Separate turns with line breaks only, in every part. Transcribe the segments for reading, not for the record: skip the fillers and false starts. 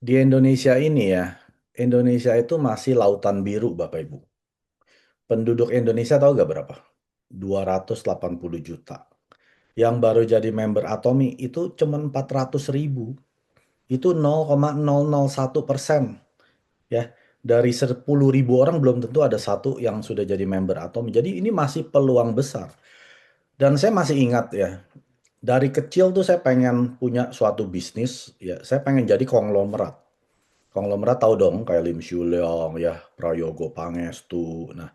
Di Indonesia ini ya, Indonesia itu masih lautan biru, Bapak Ibu. Penduduk Indonesia tahu gak berapa? 280 juta. Yang baru jadi member Atomi itu cuma 400 ribu. Itu 0,001%. Ya, dari 10 ribu orang belum tentu ada satu yang sudah jadi member Atomi. Jadi ini masih peluang besar. Dan saya masih ingat ya, dari kecil tuh saya pengen punya suatu bisnis. Ya, saya pengen jadi konglomerat. Konglomerat tahu dong, kayak Lim Shu Leong, ya, Prayogo Pangestu. Nah,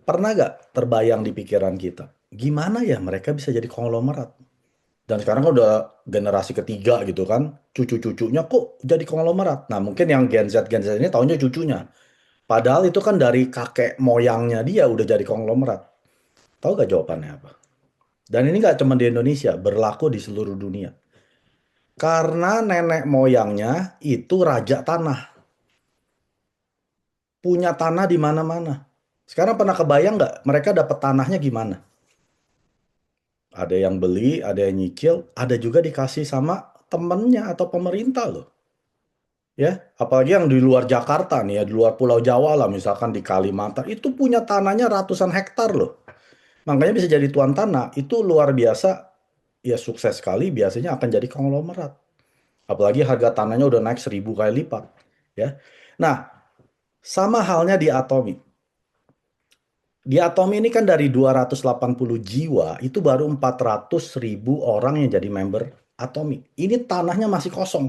pernah gak terbayang di pikiran kita, gimana ya mereka bisa jadi konglomerat? Dan sekarang kan udah generasi ketiga gitu kan, cucu-cucunya kok jadi konglomerat. Nah, mungkin yang Gen Z ini tahunya cucunya. Padahal itu kan dari kakek moyangnya dia udah jadi konglomerat. Tahu gak jawabannya apa? Dan ini gak cuma di Indonesia, berlaku di seluruh dunia. Karena nenek moyangnya itu raja tanah. Punya tanah di mana-mana. Sekarang pernah kebayang nggak mereka dapat tanahnya gimana? Ada yang beli, ada yang nyicil, ada juga dikasih sama temennya atau pemerintah loh. Ya, apalagi yang di luar Jakarta nih ya, di luar Pulau Jawa lah, misalkan di Kalimantan, itu punya tanahnya ratusan hektar loh. Makanya bisa jadi tuan tanah, itu luar biasa, ya sukses sekali, biasanya akan jadi konglomerat. Apalagi harga tanahnya udah naik 1000 kali lipat. Ya, nah sama halnya di Atomi. Di Atomi ini kan dari 280 jiwa, itu baru 400 ribu orang yang jadi member Atomi. Ini tanahnya masih kosong.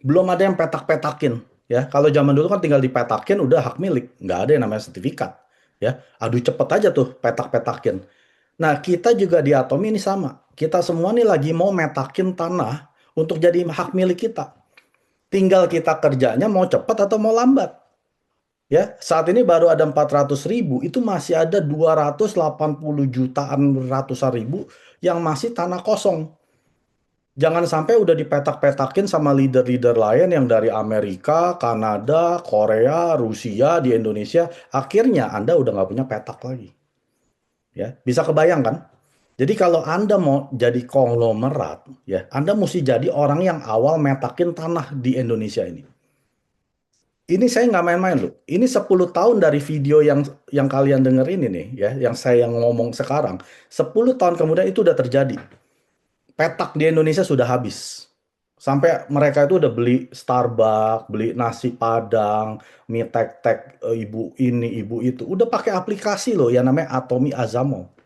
Belum ada yang petak-petakin. Ya, kalau zaman dulu kan tinggal dipetakin udah hak milik. Nggak ada yang namanya sertifikat. Ya, aduh cepet aja tuh petak-petakin. Nah, kita juga di Atomi ini sama. Kita semua nih lagi mau metakin tanah untuk jadi hak milik kita. Tinggal kita kerjanya mau cepat atau mau lambat. Ya, saat ini baru ada 400 ribu, itu masih ada 280 jutaan ratusan ribu yang masih tanah kosong. Jangan sampai udah dipetak-petakin sama leader-leader lain yang dari Amerika, Kanada, Korea, Rusia, di Indonesia. Akhirnya Anda udah nggak punya petak lagi. Ya, bisa kebayang kan? Jadi kalau Anda mau jadi konglomerat, ya, Anda mesti jadi orang yang awal metakin tanah di Indonesia ini. Ini saya nggak main-main loh. Ini 10 tahun dari video yang kalian denger ini nih ya, yang saya ngomong sekarang. 10 tahun kemudian itu udah terjadi. Petak di Indonesia sudah habis. Sampai mereka itu udah beli Starbucks, beli nasi Padang, mie tek-tek, ibu ini, ibu itu. Udah pakai aplikasi loh yang namanya Atomi Azamo.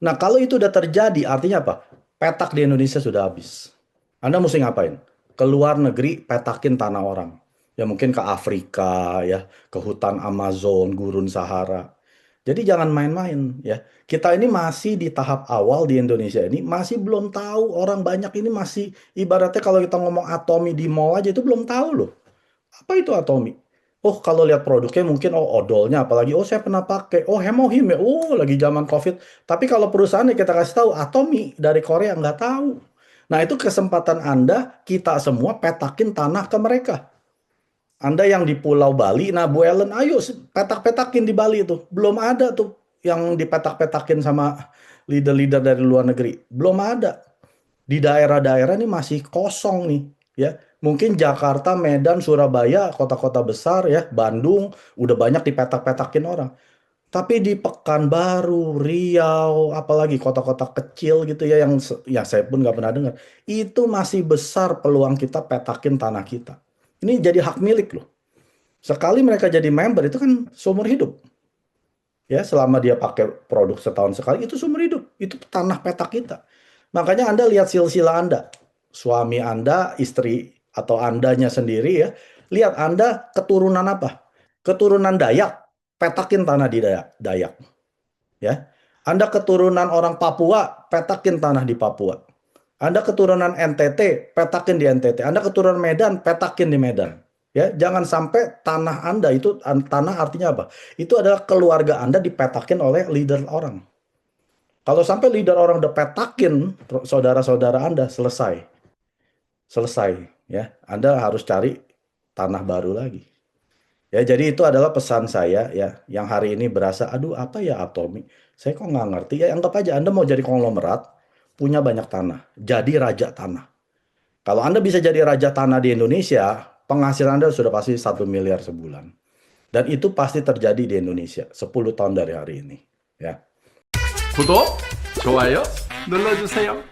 Nah, kalau itu udah terjadi, artinya apa? Petak di Indonesia sudah habis. Anda mesti ngapain? Ke luar negeri, petakin tanah orang. Ya mungkin ke Afrika, ya, ke hutan Amazon, gurun Sahara. Jadi jangan main-main, ya. Kita ini masih di tahap awal di Indonesia ini, masih belum tahu, orang banyak ini masih, ibaratnya kalau kita ngomong Atomi di mall aja itu belum tahu loh. Apa itu Atomi? Oh, kalau lihat produknya mungkin oh odolnya apalagi oh saya pernah pakai. Oh, Hemohim ya. Oh, lagi zaman Covid. Tapi kalau perusahaannya kita kasih tahu Atomi dari Korea nggak tahu. Nah, itu kesempatan Anda kita semua petakin tanah ke mereka. Anda yang di Pulau Bali, nah Bu Ellen, ayo petak-petakin di Bali itu. Belum ada tuh yang dipetak-petakin sama leader-leader dari luar negeri. Belum ada. Di daerah-daerah ini masih kosong nih, ya. Mungkin Jakarta, Medan, Surabaya, kota-kota besar ya, Bandung, udah banyak dipetak-petakin orang. Tapi di Pekanbaru, Riau, apalagi kota-kota kecil gitu ya, yang ya saya pun nggak pernah dengar. Itu masih besar peluang kita petakin tanah kita. Ini jadi hak milik loh. Sekali mereka jadi member itu kan seumur hidup. Ya, selama dia pakai produk setahun sekali itu seumur hidup. Itu tanah petak kita. Makanya Anda lihat silsilah Anda. Suami Anda, istri atau Andanya sendiri ya. Lihat Anda keturunan apa? Keturunan Dayak, petakin tanah di Dayak, ya. Anda keturunan orang Papua, petakin tanah di Papua. Anda keturunan NTT, petakin di NTT. Anda keturunan Medan, petakin di Medan. Ya, jangan sampai tanah Anda itu tanah artinya apa? Itu adalah keluarga Anda dipetakin oleh leader orang. Kalau sampai leader orang udah petakin saudara-saudara Anda selesai. Selesai, ya. Anda harus cari tanah baru lagi. Ya, jadi itu adalah pesan saya ya, yang hari ini berasa, aduh apa ya Atomi? Saya kok nggak ngerti. Ya anggap aja Anda mau jadi konglomerat, punya banyak tanah, jadi raja tanah. Kalau Anda bisa jadi raja tanah di Indonesia, penghasilan Anda sudah pasti 1 miliar sebulan. Dan itu pasti terjadi di Indonesia 10 tahun dari hari ini. Ya.
구독, 좋아요 눌러주세요.